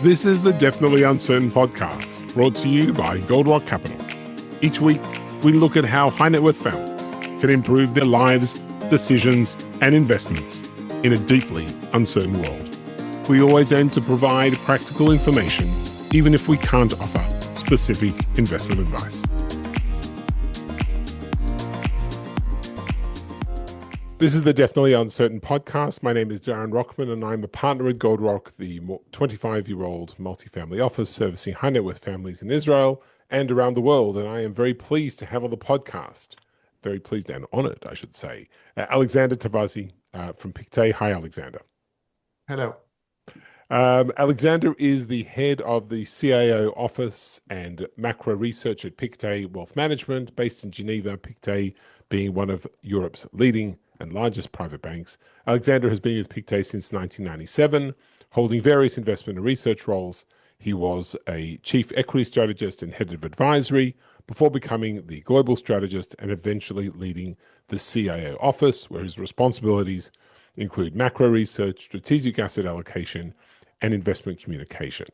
This is the Definitely Uncertain podcast, brought to you by Goldrock Capital. Each week, we look at how high net worth families can improve their lives, decisions, and investments in a deeply uncertain world. We always aim to provide practical information, even if we can't offer specific investment advice. This is the Definitely Uncertain podcast. My name is Darren Rockman, and I'm a partner at Goldrock, the 25-year-old multifamily office servicing high net worth families in Israel and around the world. And I am very pleased to have on the podcast, very pleased and honored, I should say, Alexandre Tavazzi from Pictet. Hi, Alexander. Hello. Alexander is the head of the CIO office and macro research at Pictet Wealth Management, based in Geneva, Pictet being one of Europe's leading and largest private banks. Alexander has been with Pictet since 1997, holding various investment and research roles. He was a chief equity strategist and head of advisory before becoming the global strategist and eventually leading the CIO office, where his responsibilities include macro research, strategic asset allocation, and investment communication.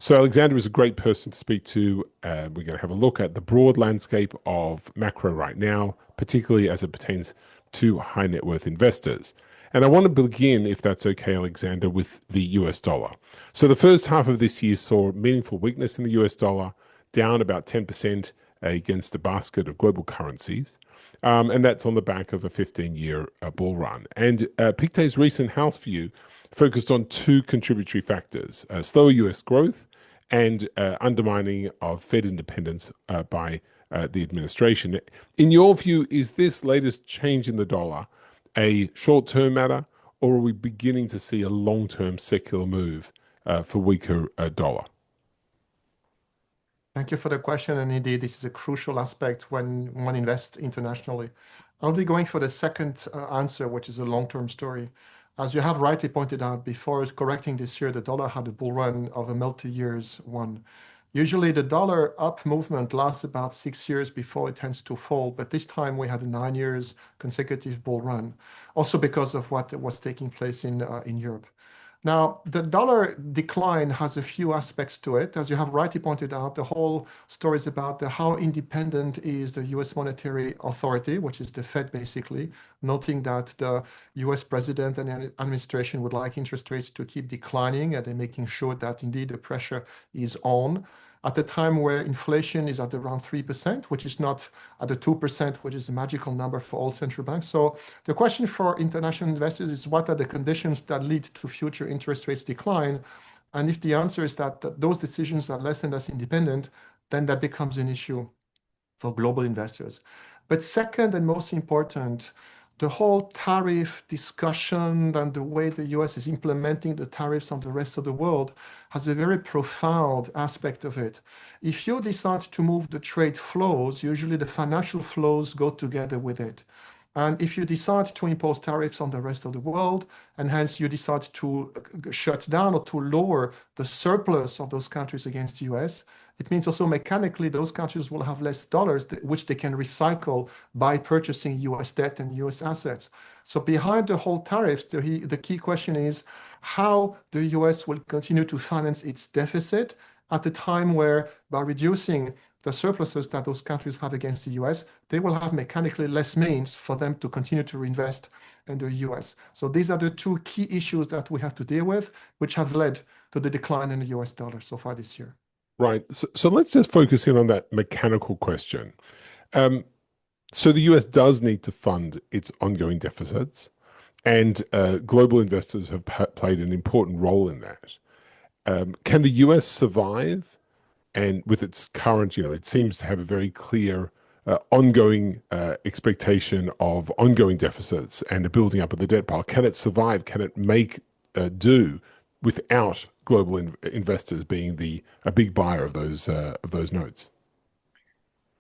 So Alexander is a great person to speak to. We're going to have a look at the broad landscape of macro right now, particularly as it pertains to high net worth investors. And I want to begin, if that's okay, Alexander, with the US dollar. So the first half of this year saw meaningful weakness in the US dollar, down about 10% against a basket of global currencies. And that's on the back of a 15-year bull run. And Pictet's recent house view focused on two contributory factors: slower US growth and undermining of Fed independence by the administration. In your view, is this latest change in the dollar a short-term matter, or are we beginning to see a long-term secular move for weaker dollar? Thank you for the question. And indeed, this is a crucial aspect when one invests internationally. I'll be going for the second answer, which is a long-term story. As you have rightly pointed out, before correcting this year, the dollar had a bull run of a multi-years one. Usually the dollar up movement lasts about 6 years before it tends to fall, but this time we had a 9 years consecutive bull run, also because of what was taking place in Europe. Now, the dollar decline has a few aspects to it. As you have rightly pointed out, the whole story is about how independent is the US Monetary Authority, which is the Fed basically, noting that the US president and administration would like interest rates to keep declining, and they're making sure that indeed the pressure is on at a time where inflation is at around 3%, which is not at the 2%, which is a magical number for all central banks. So the question for international investors is, what are the conditions that lead to future interest rates decline? And if the answer is that those decisions are less and less independent, then that becomes an issue for global investors. But second and most important, the whole tariff discussion and the way the US is implementing the tariffs on the rest of the world has a very profound aspect of it. If you decide to move the trade flows, usually the financial flows go together with it. And if you decide to impose tariffs on the rest of the world, and hence you decide to shut down or to lower the surplus of those countries against the US, it means also mechanically those countries will have less dollars, which they can recycle by purchasing US debt and US assets. So behind the whole tariffs, the key question is how the US will continue to finance its deficit at a time where, by reducing the surpluses that those countries have against the US, they will have mechanically less means for them to continue to reinvest in the US. So these are the two key issues that we have to deal with, which have led to the decline in the US dollar so far this year. Right. So let's just focus in on that mechanical question. So the US does need to fund its ongoing deficits, and global investors have played an important role in that. Can the US survive? And with its current, it seems to have a very clear ongoing expectation of ongoing deficits and a building up of the debt pile. Can it survive? Can it make do without global investors being a big buyer of those notes?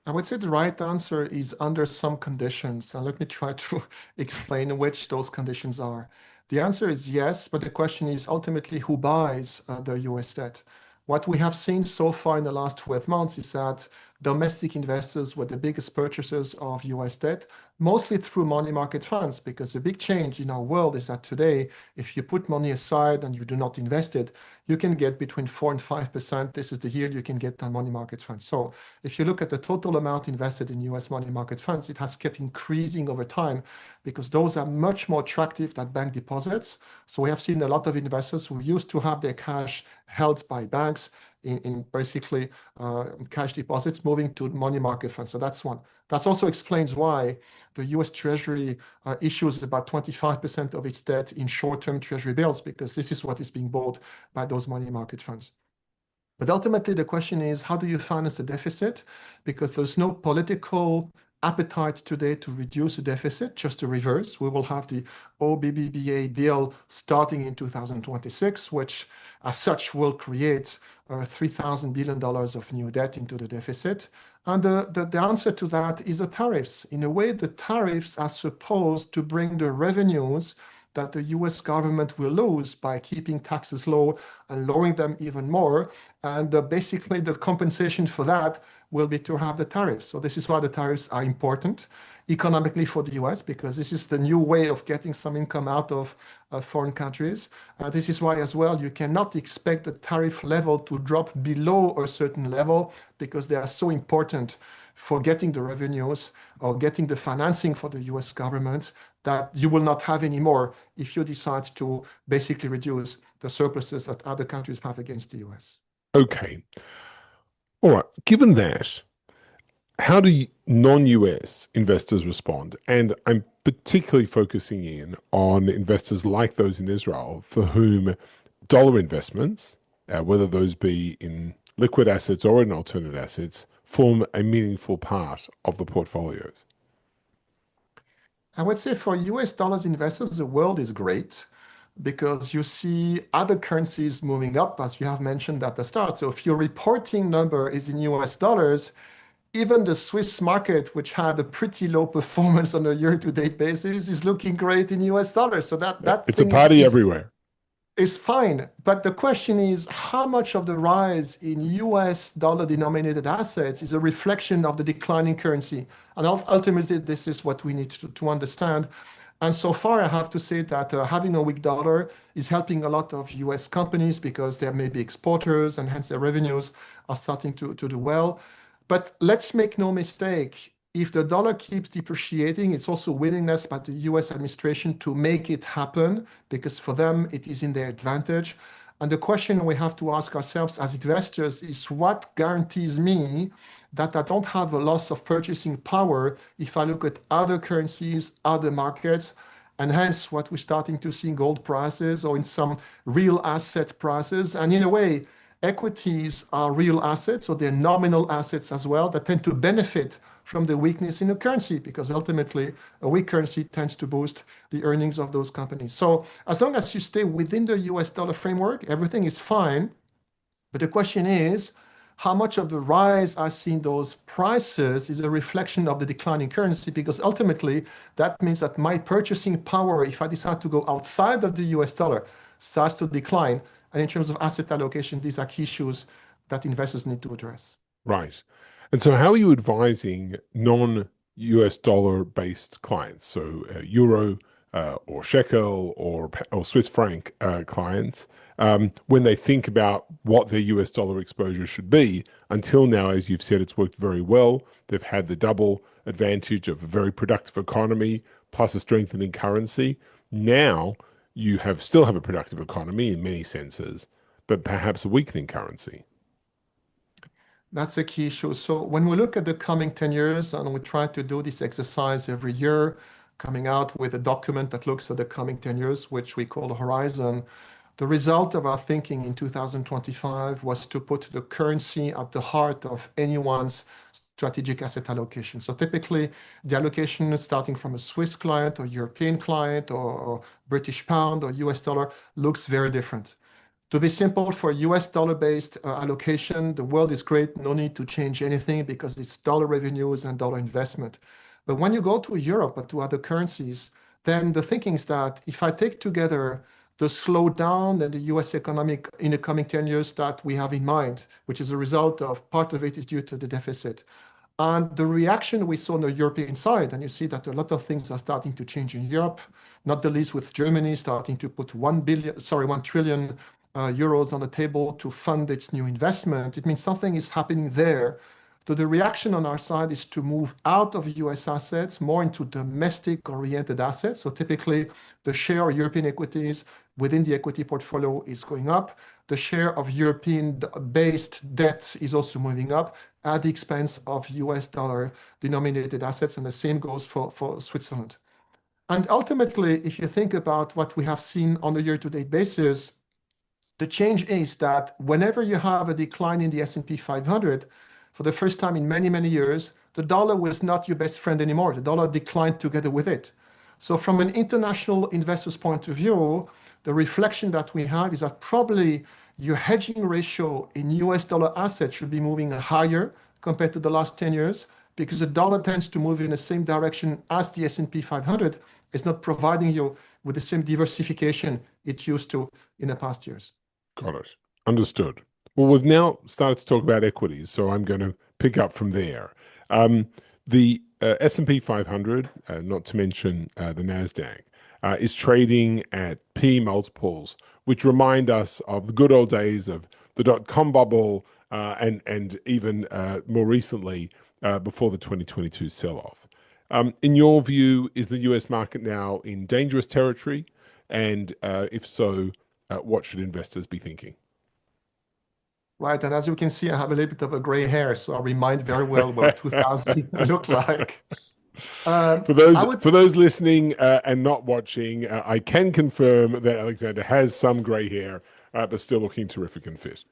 I would say the right answer is under some conditions. And let me try to explain which those conditions are. The answer is yes, but the question is ultimately who buys the US debt. What we have seen so far in the last 12 months is that domestic investors were the biggest purchasers of US debt, mostly through money market funds, because the big change in our world is that today, if you put money aside and you do not invest it, you can get between 4 and 5%. This is the yield you can get on money market funds. So if you look at the total amount invested in US money market funds, it has kept increasing over time because those are much more attractive than bank deposits. So we have seen a lot of investors who used to have their cash held by banks in basically cash deposits moving to money market funds. So that's one. That also explains why the US Treasury issues about 25% of its debt in short-term Treasury bills, because this is what is being bought by those money market funds. But ultimately, the question is, how do you finance the deficit? Because there's no political appetite today to reduce the deficit, just the reverse. We will have the OBBBA bill starting in 2026, which as such will create $3,000 billion of new debt into the deficit. And the answer to that is the tariffs. In a way, the tariffs are supposed to bring the revenues that the US government will lose by keeping taxes low and lowering them even more. And basically, the compensation for that will be to have the tariffs. So this is why the tariffs are important economically for the US, because this is the new way of getting some income out of foreign countries. This is why as well, you cannot expect the tariff level to drop below a certain level because they are so important for getting the revenues or getting the financing for the US government that you will not have anymore if you decide to basically reduce the surpluses that other countries have against the US. Okay. All right. Given that, how do non-US investors respond? And I'm particularly focusing in on investors like those in Israel for whom dollar investments, whether those be in liquid assets or in alternate assets, form a meaningful part of the portfolios. I would say for US dollars investors, the world is great because you see other currencies moving up, as you have mentioned at the start. So if your reporting number is in US dollars, even the Swiss market, which had a pretty low performance on a year-to-date basis, is looking great in US dollars. So that It's a thing party everywhere. is fine. But the question is, how much of the rise in US dollar denominated assets is a reflection of the declining currency? And ultimately, this is what we need to understand. And so far, I have to say that having a weak dollar is helping a lot of US companies because they may be exporters and hence their revenues are starting to do well. But let's make no mistake, if the dollar keeps depreciating, it's also willingness by the US administration to make it happen because for them it is in their advantage. And the question we have to ask ourselves as investors is what guarantees me that I don't have a loss of purchasing power if I look at other currencies, other markets, and hence what we're starting to see in gold prices or in some real asset prices. And in a way, equities are real assets, so they're nominal assets as well that tend to benefit from the weakness in the currency because ultimately a weak currency tends to boost the earnings of those companies. So as long as you stay within the US dollar framework, everything is fine. But the question is, how much of the rise I see in those prices is a reflection of the declining currency? Because ultimately, that means that my purchasing power, if I decide to go outside of the US dollar, starts to decline. And in terms of asset allocation, these are key issues that investors need to address. Right. And so, how are you advising non-US dollar-based clients, so euro or shekel or Swiss franc clients, when they think about what their US dollar exposure should be? Until now, as you've said, it's worked very well. They've had the double advantage of a very productive economy plus a strengthening currency. Now, you have still have a productive economy in many senses, but perhaps a weakening currency. That's a key issue. So when we look at the coming 10 years, and we try to do this exercise every year, coming out with a document that looks at the coming 10 years, which we call the Horizon, the result of our thinking in 2025 was to put the currency at the heart of anyone's strategic asset allocation. So typically, the allocation is starting from a Swiss client or European client or British pound or US dollar looks very different. To be simple, for US dollar-based allocation, the world is great. No need to change anything because it's dollar revenues and dollar investment. But when you go to Europe or to other currencies, then the thinking is that if I take together the slowdown in the US economic in the coming 10 years that we have in mind, which is a result of part of it is due to the deficit. And the reaction we saw on the European side, and you see that a lot of things are starting to change in Europe, not the least with Germany starting to put 1 trillion euros on the table to fund its new investment. It means something is happening there. So the reaction on our side is to move out of US assets more into domestic oriented assets. So typically the share of European equities within the equity portfolio is going up. The share of European based debt is also moving up at the expense of US dollar denominated assets. And the same goes for Switzerland. And ultimately, if you think about what we have seen on a year-to-date basis, the change is that whenever you have a decline in the S&P 500, for the first time in many, many years, the dollar was not your best friend anymore. The dollar declined together with it. So from an international investor's point of view, the reflection that we have is that probably your hedging ratio in US dollar assets should be moving higher compared to the last 10 years because the dollar tends to move in the same direction as the S&P 500. It's not providing you with the same diversification it used to in the past years. Got it. Understood. Well, we've now started to talk about equities, so I'm going to pick up from there. The S&P 500, not to mention the Nasdaq, is trading at P multiples, which remind us of the good old days of the dot-com bubble and even more recently before the 2022 sell-off. In your view, is the US market now in dangerous territory? And if so, what should investors be thinking? Right, and as you can see, I have a little bit of a gray hair, so I remind very well what 2000 looked like. For I those would, for those listening and not watching, I can confirm that Alexander has some grey hair, but still looking terrific and fit.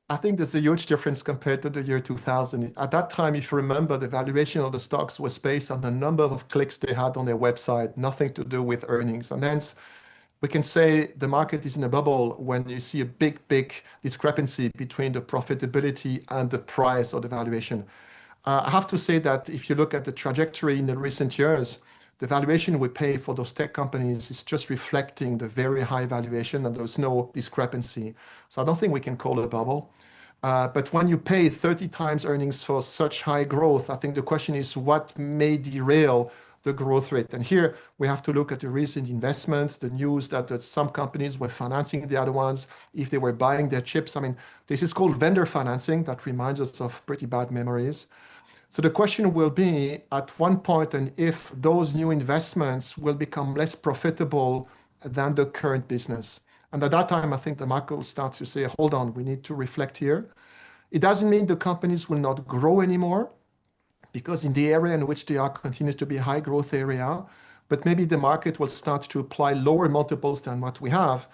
I think there's a huge difference compared to the year 2000. At that time, if you remember, the valuation of the stocks was based on the number of clicks they had on their website, nothing to do with earnings. And hence, we can say the market is in a bubble when you see a big discrepancy between the profitability and the price or the valuation. I have to say that if you look at the trajectory in the recent years, the valuation we pay for those tech companies is just reflecting the very high valuation and there's no discrepancy. So I don't think we can call it a bubble. But when you pay 30 times earnings for such high growth, I think the question is what may derail the growth rate. And here we have to look at the recent investments, the news that some companies were financing the other ones if they were buying their chips. I mean, this is called vendor financing. That reminds us of pretty bad memories. So the question will be at one point, and if those new investments will become less profitable than the current business. And at that time, I think the market will start to say, hold on, we need to reflect here. It doesn't mean the companies will not grow anymore, because in the area in which they are continues to be a high growth area, but maybe the market will start to apply lower multiples than what we have.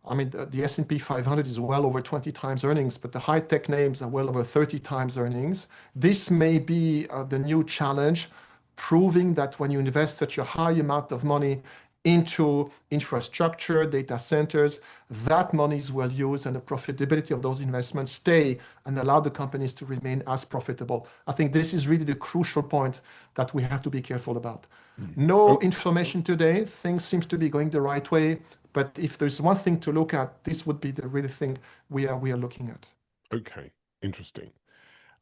I mean, the S&P 500 is well over 20 times earnings, but the high tech names are well over 30 times earnings. This may be the new challenge, proving that when you invest such a high amount of money into infrastructure, data centers, that money is well used and the profitability of those investments stay and allow the companies to remain as profitable. I think this is really the crucial point that we have to be careful about. No Oh, information today. Things seems to be going the right way. But if there's one thing to look at, this would be the real thing we are looking at. okay, interesting.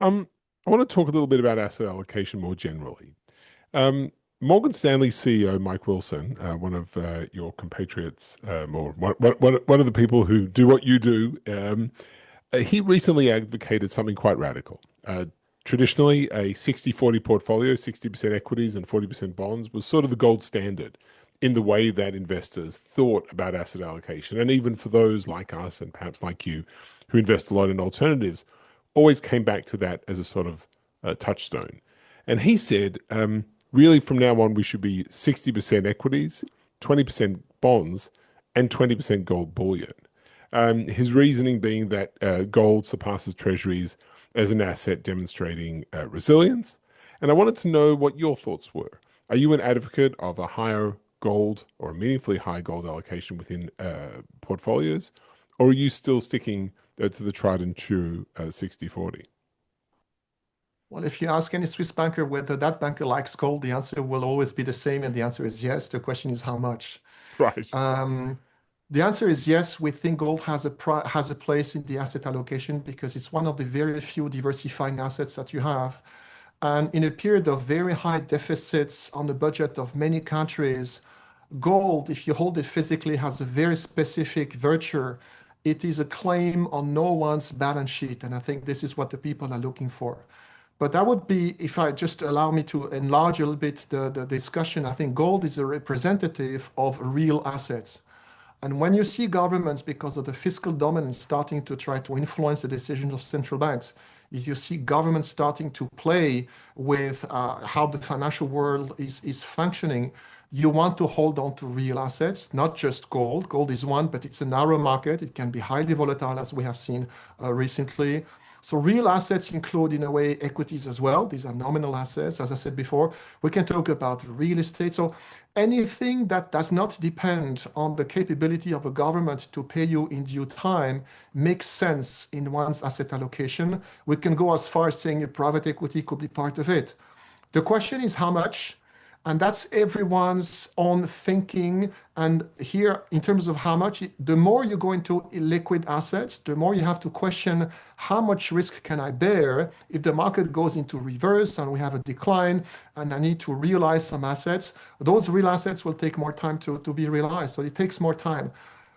I want to talk a little bit about asset allocation more generally. Um, Morgan Stanley CEO Mike Wilson, one of your compatriots, or one of the people who do what you do, he recently advocated something quite radical. Traditionally, a 60-40 portfolio, 60% equities and 40% bonds, was sort of the gold standard in the way that investors thought about asset allocation. And even for those like us and perhaps like you who invest a lot in alternatives, always came back to that as a sort of touchstone. And he said, really from now on, we should be 60% equities, 20% bonds, and 20% gold bullion. His reasoning being that gold surpasses treasuries as an asset demonstrating resilience. And I wanted to know what your thoughts were. Are you an advocate of a higher gold or a meaningfully high gold allocation within portfolios? Or are you still sticking to the tried and true 60-40? Well, if you ask any Swiss banker whether that banker likes gold, the answer will always be the same, and the answer is yes. The question is how much. Right. Um, The answer is yes. We think gold has a place in the asset allocation because it's one of the very few diversifying assets that you have. And in a period of very high deficits on the budget of many countries, gold, if you hold it physically, has a very specific virtue. It is a claim on no one's balance sheet. And I think this is what the people are looking for. But that would be, if I just allow me to enlarge a little bit the discussion, I think gold is a representative of real assets. And when you see governments, because of the fiscal dominance, starting to try to influence the decisions of central banks, if you see governments starting to play with how the financial world is functioning, you want to hold on to real assets, not just gold. Gold is one, but it's a narrow market. It can be highly volatile, as we have seen recently. So real assets include, in a way, equities as well. These are nominal assets, as I said before. We can talk about real estate. So anything that does not depend on the capability of a government to pay you in due time makes sense in one's asset allocation. We can go as far as saying private equity could be part of it. The question is how much, and that's everyone's own thinking. And here, in terms of how much, the more you go into illiquid assets, the more you have to question how much risk can I bear if the market goes into reverse and we have a decline and I need to realize some assets. Those real assets will take more time to be realized. So it takes more time.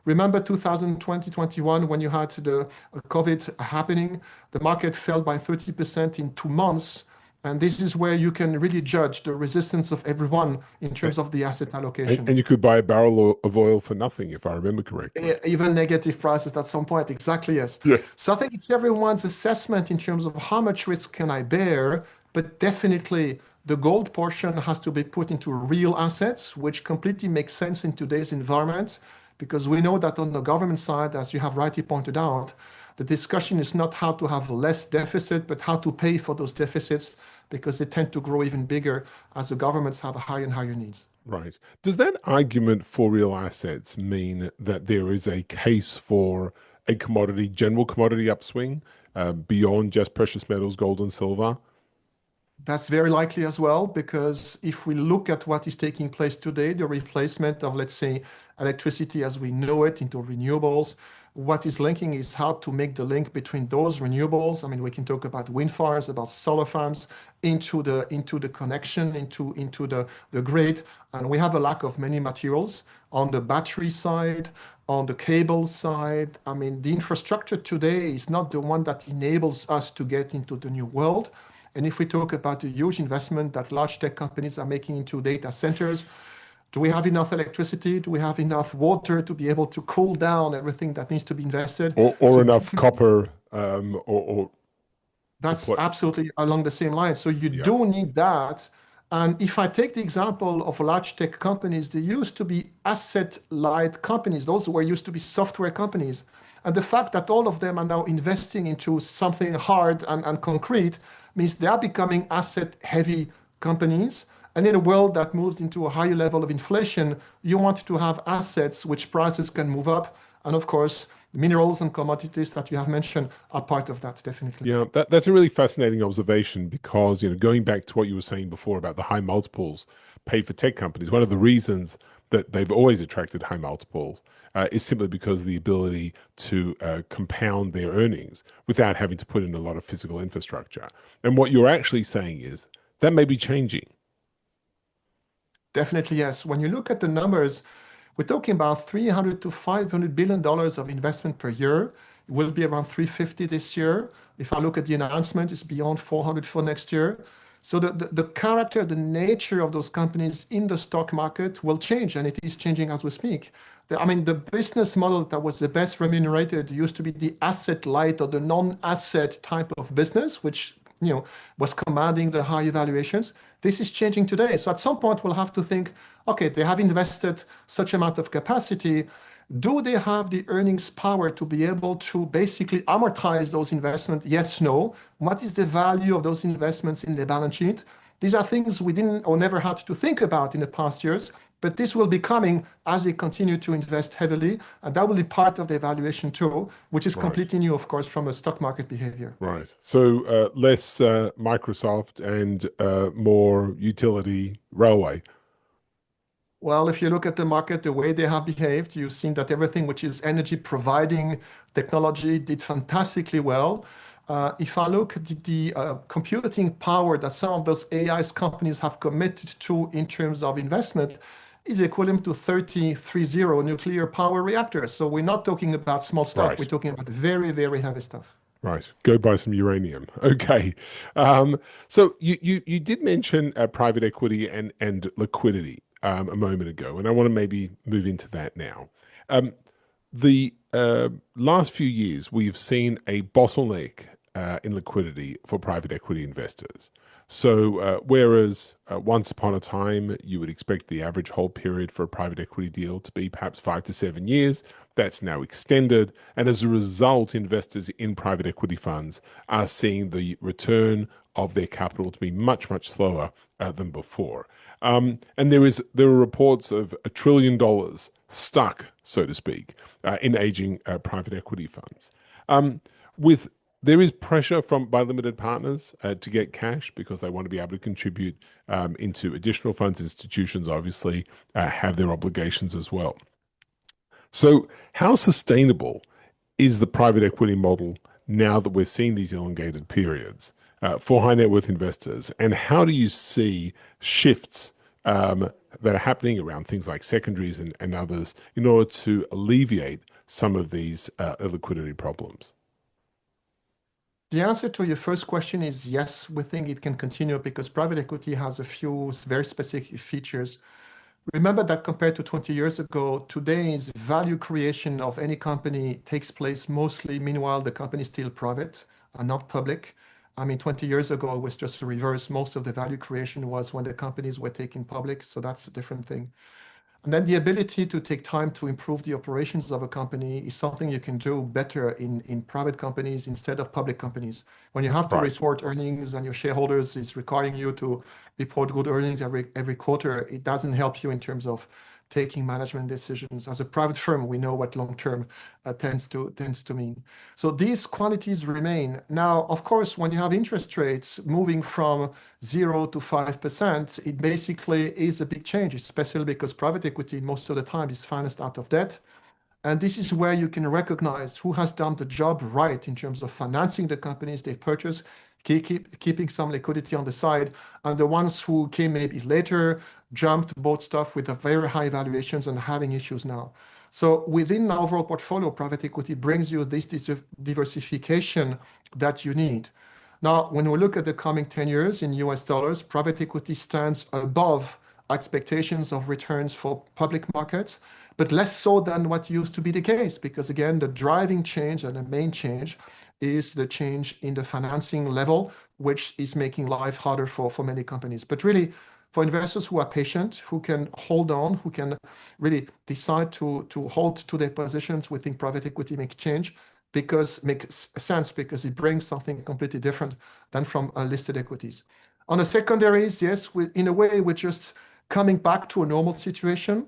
Remember 2020, 21, when you had the COVID happening, the market fell by 30% in 2 months. And this is where you can really judge the resistance of everyone in terms of the asset allocation. And you could buy a barrel of oil for nothing, if I remember correctly. Even negative prices at some point. Exactly, yes. Yes. So I think it's everyone's assessment in terms of how much risk can I bear, but definitely the gold portion has to be put into real assets, which completely makes sense in today's environment, because we know that on the government side, as you have rightly pointed out, the discussion is not how to have less deficit, but how to pay for those deficits, because they tend to grow even bigger as the governments have higher and higher needs. Right. Does that argument for real assets mean that there is a case for a commodity, general commodity upswing beyond just precious metals, gold and silver? That's very likely as well, because if we look at what is taking place today, the replacement of, let's say, electricity as we know it into renewables, what is linking is how to make the link between those renewables. I mean, we can talk about wind farms, about solar farms, into the connection, into the grid. And we have a lack of many materials on the battery side, on the cable side. I mean, the infrastructure today is not the one that enables us to get into the new world. And if we talk about the huge investment that large tech companies are making into data centers, do we have enough electricity? Do we have enough water to be able to cool down everything that needs to be invested? Or So enough copper or that's put, absolutely along the same line. So you yeah. do need that. And if I take the example of large tech companies, they used to be asset light companies. Those were used to be software companies. And the fact that all of them are now investing into something hard and concrete means they are becoming asset heavy companies. And in a world that moves into a higher level of inflation, you want to have assets which prices can move up. And of course, minerals and commodities that you have mentioned are part of that, definitely. Yeah, that's a really fascinating observation because, going back to what you were saying before about the high multiples paid for tech companies, one of the reasons that they've always attracted high multiples is simply because of the ability to compound their earnings without having to put in a lot of physical infrastructure. And what you're actually saying is that may be changing. Definitely, yes. When you look at the numbers, we're talking about 300 to 500 billion dollars of investment per year. It will be around 350 this year. If I look at the announcement, it's beyond 400 for next year. So the character, the nature of those companies in the stock market will change, and it is changing as we speak. I mean, the business model that was the best remunerated used to be the asset light or the non-asset type of business, which was commanding the high valuations. This is changing today. So at some point, we'll have to think, okay, they have invested such amount of capacity. Do they have the earnings power to be able to basically amortize those investments? Yes, no. What is the value of those investments in the balance sheet? These are things we didn't or never had to think about in the past years, but this will be coming as they continue to invest heavily, and that will be part of the evaluation too, which is Right, completely new, of course, from a stock market behavior. right. So less Microsoft and more utility railway. Well, if you look at the market, the way they have behaved, you've seen that everything which is energy providing technology did fantastically well. If I look at the computing power that some of those AI's companies have committed to in terms of investment, is equivalent to 30 nuclear power reactors. So we're not talking about small stuff. We're Right. talking about very, very heavy stuff. Right. Go buy some uranium. Okay. So you did mention private equity and liquidity a moment ago, and I want to maybe move into that now. Um, the last few years, we've seen a bottleneck in liquidity for private equity investors. So, whereas once upon a time you would expect the average hold period for a private equity deal to be perhaps 5 to 7 years, that's now extended. And as a result, investors in private equity funds are seeing the return of their capital to be much, much slower than before. And there are reports of $1 trillion stuck, so to speak, in aging private equity funds. With There is pressure from by limited partners to get cash because they want to be able to contribute into additional funds. Institutions obviously have their obligations as well. So, how sustainable is the private equity model now that we're seeing these elongated periods for high net worth investors? And how do you see shifts that are happening around things like secondaries and others in order to alleviate some of these liquidity problems? The answer to your first question is yes, we think it can continue because private equity has a few very specific features. Remember that compared to 20 years ago, today's value creation of any company takes place mostly, meanwhile, the company is still private and not public. I mean, 20 years ago, it was just the reverse. Most of the value creation was when the companies were taken public. So that's a different thing. And then the ability to take time to improve the operations of a company is something you can do better in private companies instead of public companies. When you have to Right. report earnings and your shareholders is requiring you to report good earnings every quarter, it doesn't help you in terms of taking management decisions. As a private firm, we know what long-term tends to mean. So these qualities remain. Now, of course, when you have interest rates moving from 0 to 5%, it basically is a big change, especially because private equity most of the time is financed out of debt. And this is where you can recognize who has done the job right in terms of financing the companies they've purchased, keeping some liquidity on the side, and the ones who came maybe later, jumped, bought stuff with a very high valuations and having issues now. So within our overall portfolio, private equity brings you this diversification that you need. Now, when we look at the coming 10 years in US dollars, private equity stands above expectations of returns for public markets, but less so than what used to be the case, because again, the driving change and the main change is the change in the financing level, which is making life harder for many companies. But really, for investors who are patient, who can hold on, who can really decide to hold to their positions, we think private equity makes sense because it brings something completely different than from listed equities. On the secondaries, yes, in a way, we're just coming back to a normal situation.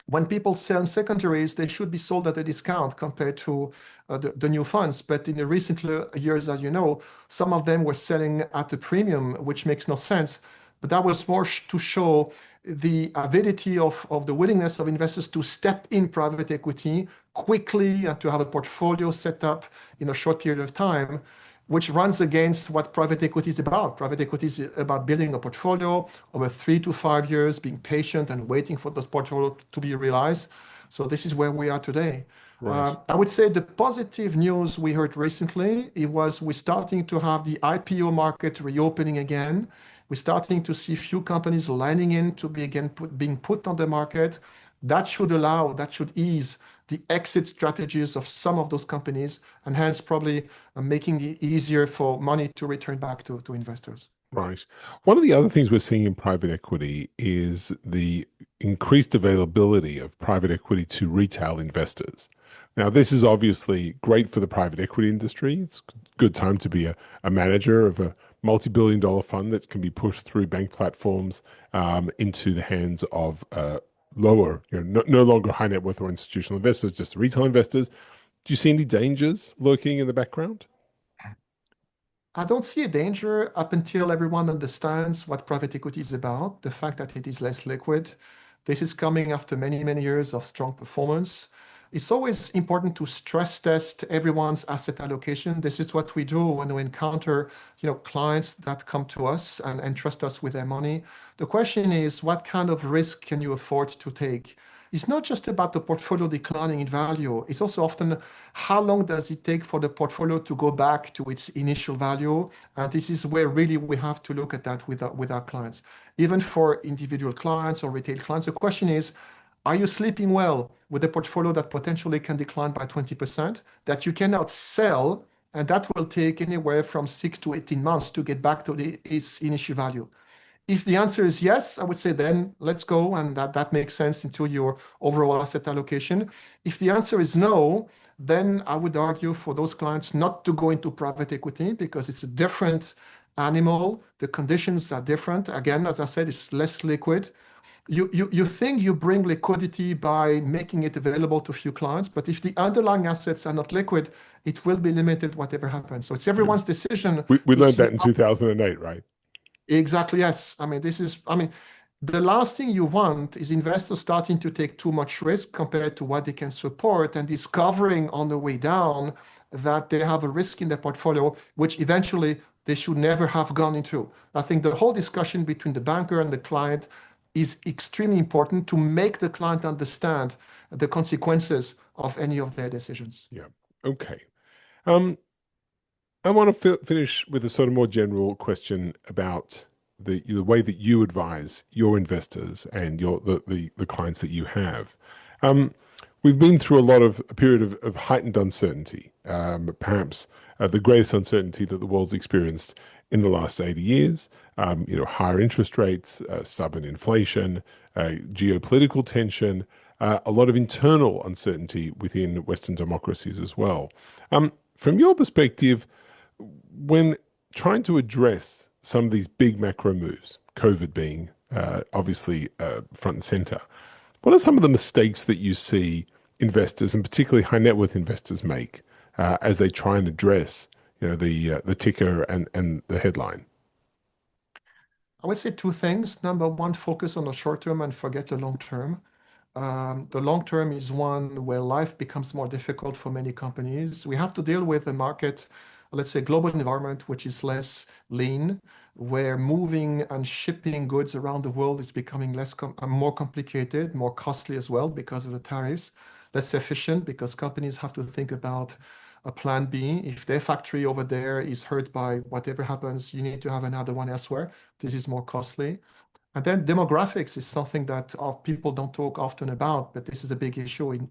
When people sell secondaries, they should be sold at a discount compared to the new funds. But in the recent years, as you know, some of them were selling at a premium, which makes no sense. But that was more to show the avidity of the willingness of investors to step in private equity quickly and to have a portfolio set up in a short period of time, which runs against what private equity is about. Private equity is about building a portfolio over 3 to 5 years, being patient and waiting for those portfolio to be realized. So this is where we are today. Right. I would say the positive news we heard recently, it was we're starting to have the IPO market reopening again. We're starting to see few companies lining in to be again being put on the market. That should ease the exit strategies of some of those companies and hence probably making it easier for money to return back to investors. Right. One of the other things we're seeing in private equity is the increased availability of private equity to retail investors. Now, this is obviously great for the private equity industry. It's a good time to be a manager of a multi-billion dollar fund that can be pushed through bank platforms into the hands of lower, no longer high net worth or institutional investors, just retail investors. Do you see any dangers lurking in the background? I don't see a danger up until everyone understands what private equity is about, the fact that it is less liquid. This is coming after many, many years of strong performance. It's always important to stress test everyone's asset allocation. This is what we do when we encounter, clients that come to us and entrust us with their money. The question is, what kind of risk can you afford to take? It's not just about the portfolio declining in value. It's also often how long does it take for the portfolio to go back to its initial value? And this is where really we have to look at that with our clients. Even for individual clients or retail clients, the question is, are you sleeping well with a portfolio that potentially can decline by 20%, that you cannot sell, and that will take anywhere from 6 to 18 months to get back to its initial value? If the answer is yes, I would say then let's go, and that makes sense into your overall asset allocation. If the answer is no, then I would argue for those clients not to go into private equity because it's a different animal. The conditions are different. Again, as I said, it's less liquid. You think you bring liquidity by making it available to few clients, but if the underlying assets are not liquid, it will be limited whatever happens. So it's Yeah. everyone's decision We to learned see. that in 2008, right? Exactly, yes. The last thing you want is investors starting to take too much risk compared to what they can support and discovering on the way down that they have a risk in their portfolio, which eventually they should never have gone into. I think the whole discussion between the banker and the client is extremely important to make the client understand the consequences of any of their decisions. Yeah. Okay. Um, I want to finish with a sort of more general question about the way that you advise your investors and the clients that you have. Um, we've been through a period of heightened uncertainty, perhaps the greatest uncertainty that the world's experienced in the last 80 years. Higher interest rates, stubborn inflation, geopolitical tension, a lot of internal uncertainty within Western democracies as well. From your perspective, when trying to address some of these big macro moves, COVID being obviously front and center, what are some of the mistakes that you see investors and particularly high net worth investors make as they try and address, the ticker and the headline? I would say two things. Number one, focus on the short term and forget the long term. The long term is one where life becomes more difficult for many companies. We have to deal with a market, let's say global environment, which is less lean, where moving and shipping goods around the world is becoming more complicated, more costly as well because of the tariffs, less efficient because companies have to think about a plan B. If their factory over there is hurt by whatever happens, you need to have another one elsewhere. This is more costly. And then demographics is something that our people don't talk often about, but this is a big issue in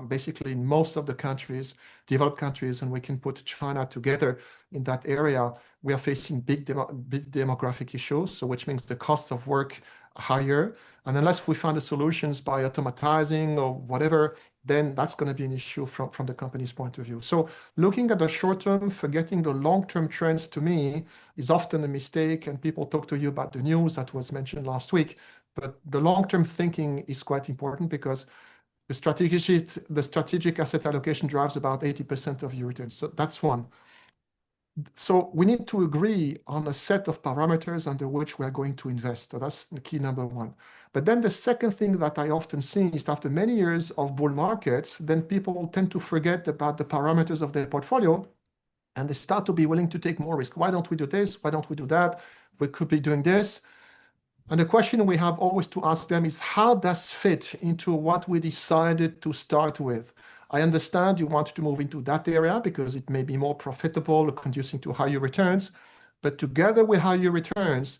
basically in most of the countries, developed countries, and we can put China together in that area. We are facing big demographic issues, so which means the cost of work higher. And unless we find the solutions by automatizing or whatever, then that's going to be an issue from the company's point of view. So looking at the short term, forgetting the long-term trends to me is often a mistake, and people talk to you about the news that was mentioned last week. But the long-term thinking is quite important because the strategic asset allocation drives about 80% of your returns. So that's one. So we need to agree on a set of parameters under which we are going to invest. So that's the key number one. But then the second thing that I often see is after many years of bull markets, then people tend to forget about the parameters of their portfolio and they start to be willing to take more risk. Why don't we do this? Why don't we do that? We could be doing this. And the question we have always to ask them is how does fit into what we decided to start with? I understand you want to move into that area because it may be more profitable, conducing to higher returns. But together with higher returns,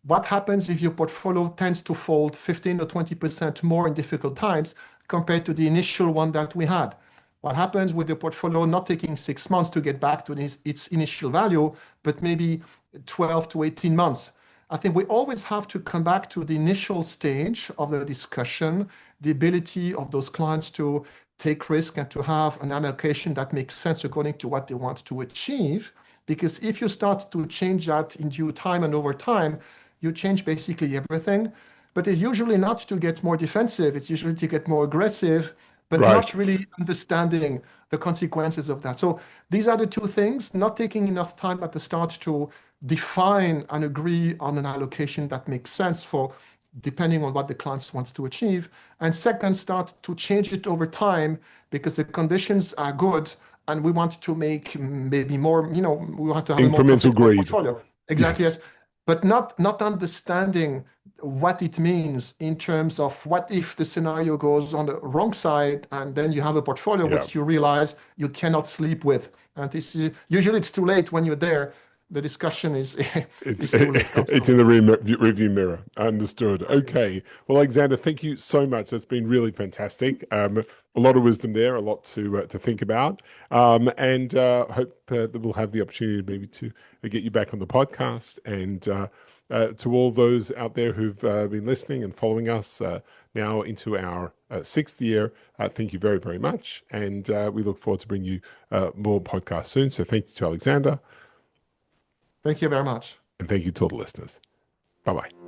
what happens if your portfolio tends to fold 15 or 20% more in difficult times compared to the initial one that we had? What happens with your portfolio not taking 6 months to get back to its initial value, but maybe 12 to 18 months? I think we always have to come back to the initial stage of the discussion, the ability of those clients to take risk and to have an allocation that makes sense according to what they want to achieve. Because if you start to change that in due time and over time, you change basically everything. But it's usually not to get more defensive, it's usually to get more aggressive, but Right. not really understanding the consequences of that. So these are the two things, not taking enough time at the start to define and agree on an allocation that makes sense for depending on what the clients wants to achieve. And second, start to change it over time because the conditions are good and we want to make maybe more, we want to have a more Incremental profitable greed. portfolio. Exactly, Yes. yes. But not understanding what it means in terms of what if the scenario goes on the wrong side and then you have a portfolio Yeah. which you realize you cannot sleep with. And this is usually it's too late when you're there. The discussion is It's is too late. it's in the review mirror. Understood. Absolutely. Okay. Well, Alexander, thank you so much. That's been really fantastic. A lot of wisdom there, a lot to think about, and hope that we'll have the opportunity maybe to get you back on the podcast. And to all those out there who've been listening and following us now into our sixth year, thank you very, very much. And we look forward to bringing you more podcasts soon. So thank you to Alexander. Thank you very much. And thank you to all the listeners. Bye bye.